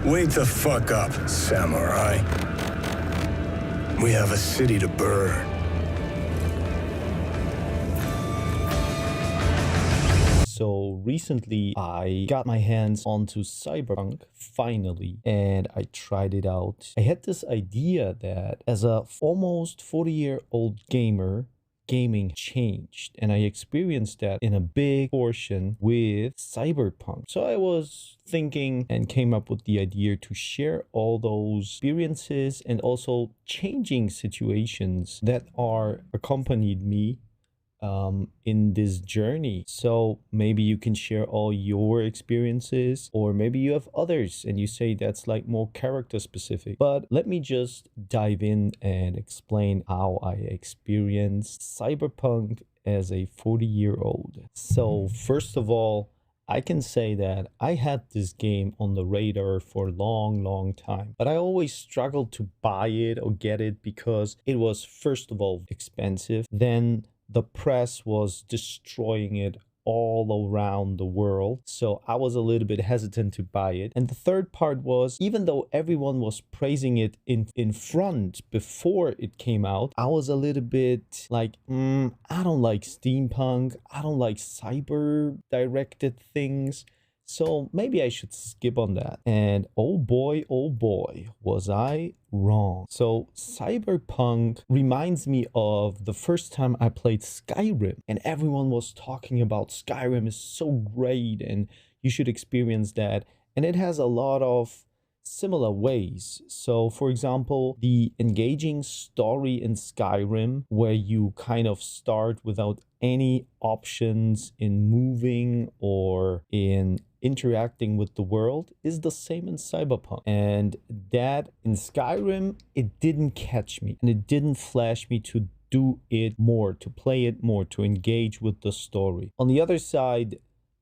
Wake the fuck up, samurai. We have a city to burn. So recently I got my hands onto Cyberpunk finally, and I tried it out. I had this idea that as a almost 40-year-old gamer, gaming changed, and I experienced that in a big portion with Cyberpunk. So I was thinking and came up with the idea to share all those experiences and also changing situations that are accompanied me in this journey. So maybe you can share all your experiences, or maybe you have others and you say that's like more character specific. But let me just dive in and explain how I experienced Cyberpunk as a 40-year-old. So first of all, I can say that I had this game on the radar for a long time, but I always struggled to buy it or get it because it was, first of all, expensive. Then the press was destroying it all around the world, so I was a little bit hesitant to buy it. And the third part was, even though everyone was praising it in front before it came out, I was a little bit like, I don't like steampunk, I don't like cyber directed things, so maybe I should skip on that. And oh boy, was I wrong. So Cyberpunk reminds me of the first time I played Skyrim, and everyone was talking about Skyrim is so great and you should experience that. And it has a lot of similar ways. So for example, the engaging story in Skyrim, where you kind of start without any options in moving or in interacting with the world, is the same in Cyberpunk. And that in Skyrim, it didn't catch me and it didn't flash me to do it more, to play it more, to engage with the story. On the other side,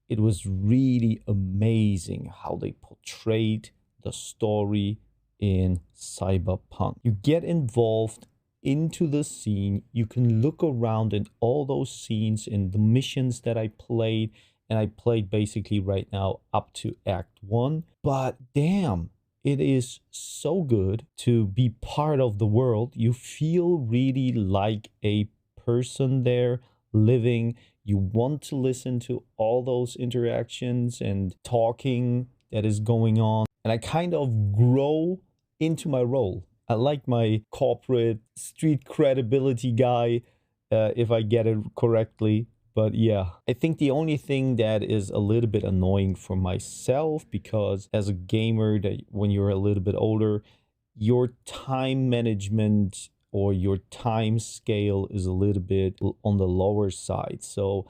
it was really amazing how they portrayed the story in Cyberpunk. You get involved into the scene, you can look around in all those scenes in the missions that I played, and I played basically right now up to Act 1. But damn, it is so good to be part of the world. You feel really like a person there living. You want to listen to all those interactions and talking that is going on. And I kind of grow into my role. I like my corporate street credibility guy, if I get it correctly. But yeah, I think the only thing that is a little bit annoying for myself, because as a gamer, that when you're a little bit older, your time management or your time scale is a little bit on the lower side. So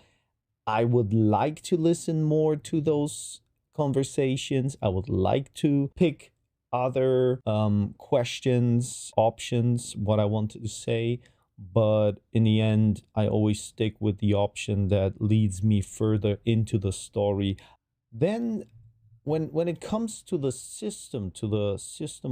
I would like to listen more to those conversations. I would like to pick other questions, options, what I wanted to say. But in the end, I always stick with the option that leads me further into the story. Then when it comes to the system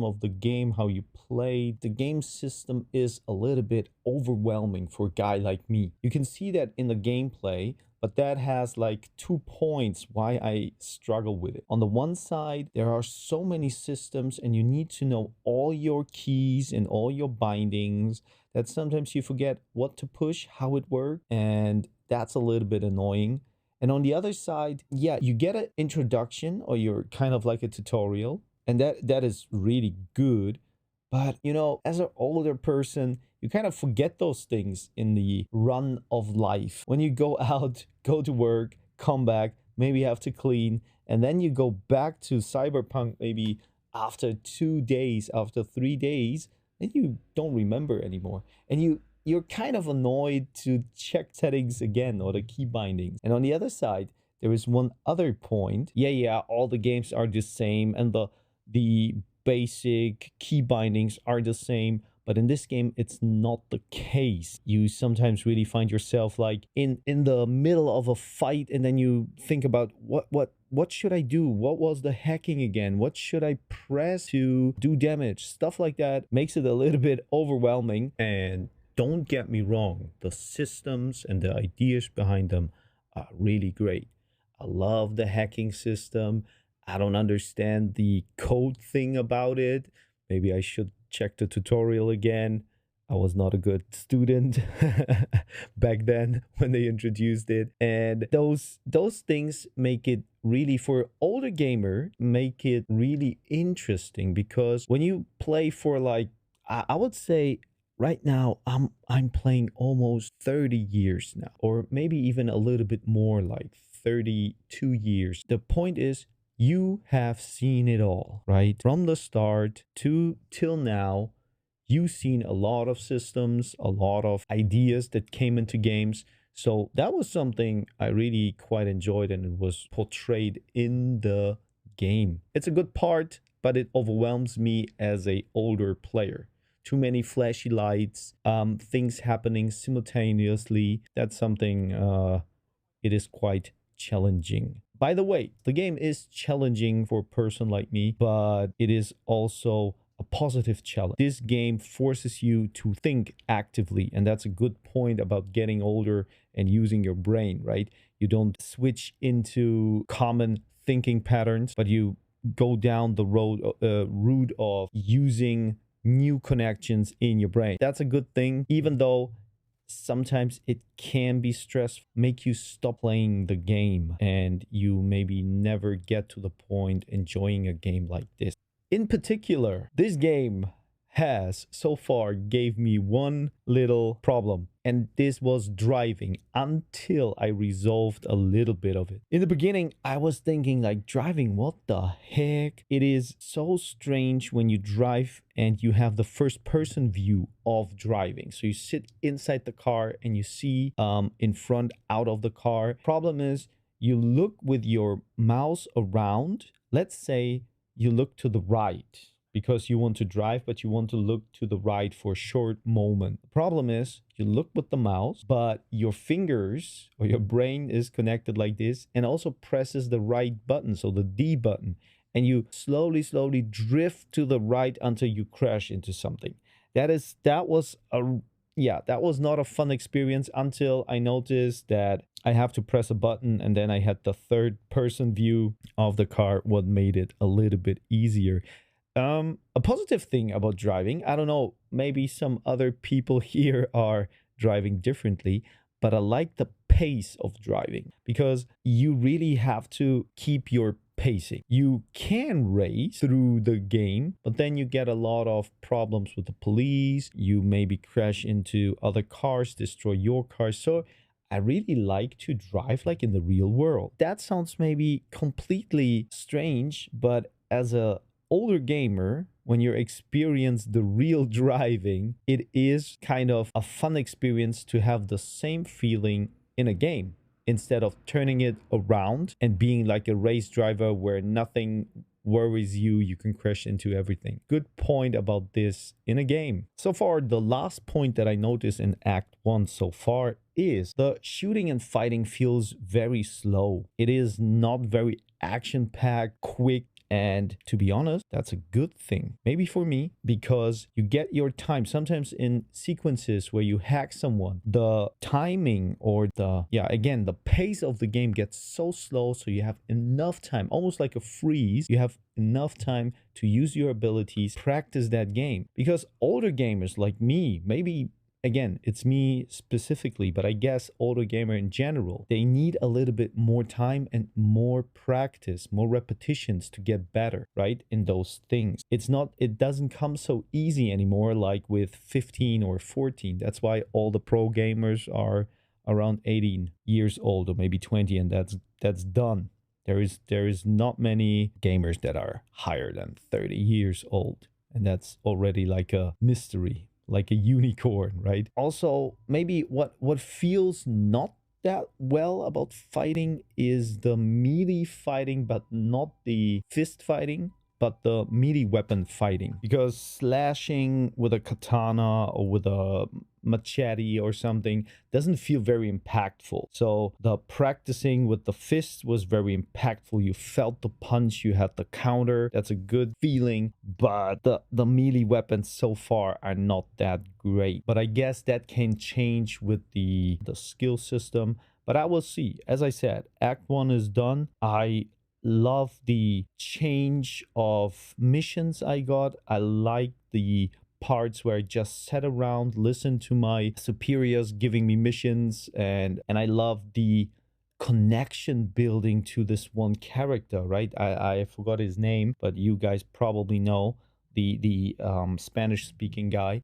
of the game, how you play, the game system is a little bit overwhelming for a guy like me. You can see that in the gameplay, but that has like 2 points why I struggle with it. On the one side, there are so many systems and you need to know all your keys and all your bindings that sometimes you forget what to push, how it works, and that's a little bit annoying. And on the other side, yeah, you get an introduction, or you're kind of like a tutorial, and that is really good. But you know, as an older person, you kind of forget those things in the run of life. When you go out, go to work, come back, maybe have to clean, and then you go back to Cyberpunk maybe after 2 days, after 3 days, and you don't remember anymore. And you're kind of annoyed to check settings again, or the key bindings. And on the other side, there is one other point. Yeah, all the games are the same and the basic key bindings are the same. But in this game, it's not the case. You sometimes really find yourself like in the middle of a fight, and then you think about what should I do? What was the hacking again? What should I press to do damage? Stuff like that makes it a little bit overwhelming. And don't get me wrong, the systems and the ideas behind them are really great. I love the hacking system. I don't understand the code thing about it. Maybe I should check the tutorial again. I was not a good student back then when they introduced it. And those things make it really, for older gamer, make it really interesting, because when you play for like, I would say right now I'm playing almost 30 years now, or maybe even a little bit more, like 32 years. The point is, you have seen it all, right? From the start to till now, you've seen a lot of systems, a lot of ideas that came into games. So that was something I really quite enjoyed, and it was portrayed in the game. It's a good part, but it overwhelms me as a older player. Too many flashy lights, things happening simultaneously. That's something it is quite challenging. By the way, the game is challenging for a person like me, but it is also a positive challenge. This game forces you to think actively, and that's a good point about getting older and using your brain, right? You don't switch into common thinking patterns, but you go down the route of using new connections in your brain. That's a good thing, even though sometimes it can be stressful, make you stop playing the game, and you maybe never get to the point enjoying a game like this. In particular, this game has so far gave me one little problem, and this was driving, until I resolved a little bit of it. In the beginning, I was thinking like, driving, what the heck? It is so strange when you drive and you have the first person view of driving. So you sit inside the car and you see in front out of the car. Problem is, you look with your mouse around. Let's say you look to the right because you want to drive, but you want to look to the right for a short moment. The problem is, you look with the mouse, but your fingers or your brain is connected like this and also presses the right button, so the D button, and you slowly, slowly drift to the right until you crash into something. That was not a fun experience, until I noticed that I have to press a button, and then I had the third person view of the car, what made it a little bit easier. A positive thing about driving, I don't know, maybe some other people here are driving differently, but I like the pace of driving, because you really have to keep your pacing. You can race through the game, but then you get a lot of problems with the police. You maybe crash into other cars, destroy your car. So I really like to drive like in the real world. That sounds maybe completely strange, but as a older gamer, when you experience the real driving, it is kind of a fun experience to have the same feeling in a game, instead of turning it around and being like a race driver where nothing worries you, you can crash into everything. Good point about this in a game. So far, the last point that I noticed in Act 1 so far is the shooting and fighting feels very slow. It is not very action-packed, quick, and to be honest, that's a good thing. Maybe for me, because you get your time. Sometimes in sequences where you hack someone, the timing or the pace of the game gets so slow, so you have enough time, almost like a freeze. You have enough time to use your abilities, practice that game. Because older gamers like me, maybe again, it's me specifically, but I guess older gamer in general, they need a little bit more time and more practice, more repetitions to get better, right? In those things. It doesn't come so easy anymore like with 15 or 14. That's why all the pro gamers are around 18 years old, or maybe 20, and that's done. There is not many gamers that are higher than 30 years old, and that's already like a mystery, like a unicorn, right? Also, maybe what feels not that well about fighting is the melee fighting, but not the fist fighting, but the melee weapon fighting. Because slashing with a katana or with a machete or something doesn't feel very impactful. So the practicing with the fist was very impactful. You felt the punch, you had the counter. That's a good feeling. But the melee weapons so far are not that great. But I guess that can change with the skill system. But I will see. As I said, Act 1 is done. I love the change of missions I got. I like the parts where I just sat around, listened to my superiors giving me missions, and I love the connection building to this one character, right? I forgot his name, but you guys probably know the Spanish speaking guy.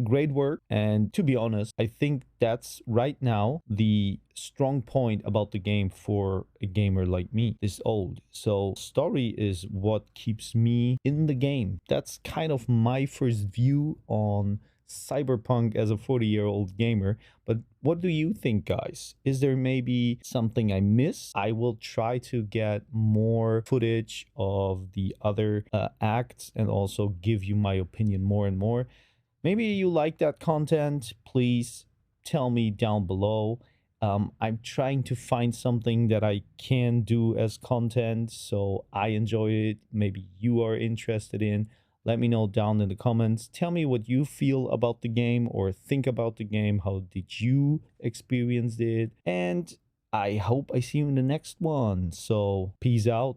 Great work. And to be honest, I think that's right now the strong point about the game for a gamer like me, this old. So story is what keeps me in the game. That's kind of my first view on Cyberpunk as a 40-year-old gamer. But what do you think, guys? Is there maybe something I miss? I will try to get more footage of the other acts and also give you my opinion more and more. Maybe you like that content. Please tell me down below. I'm trying to find something that I can do as content so I enjoy it. Maybe you are interested in. Let me know down in the comments. Tell me what you feel about the game or think about the game. How did you experience it? And I hope I see you in the next one. So peace out.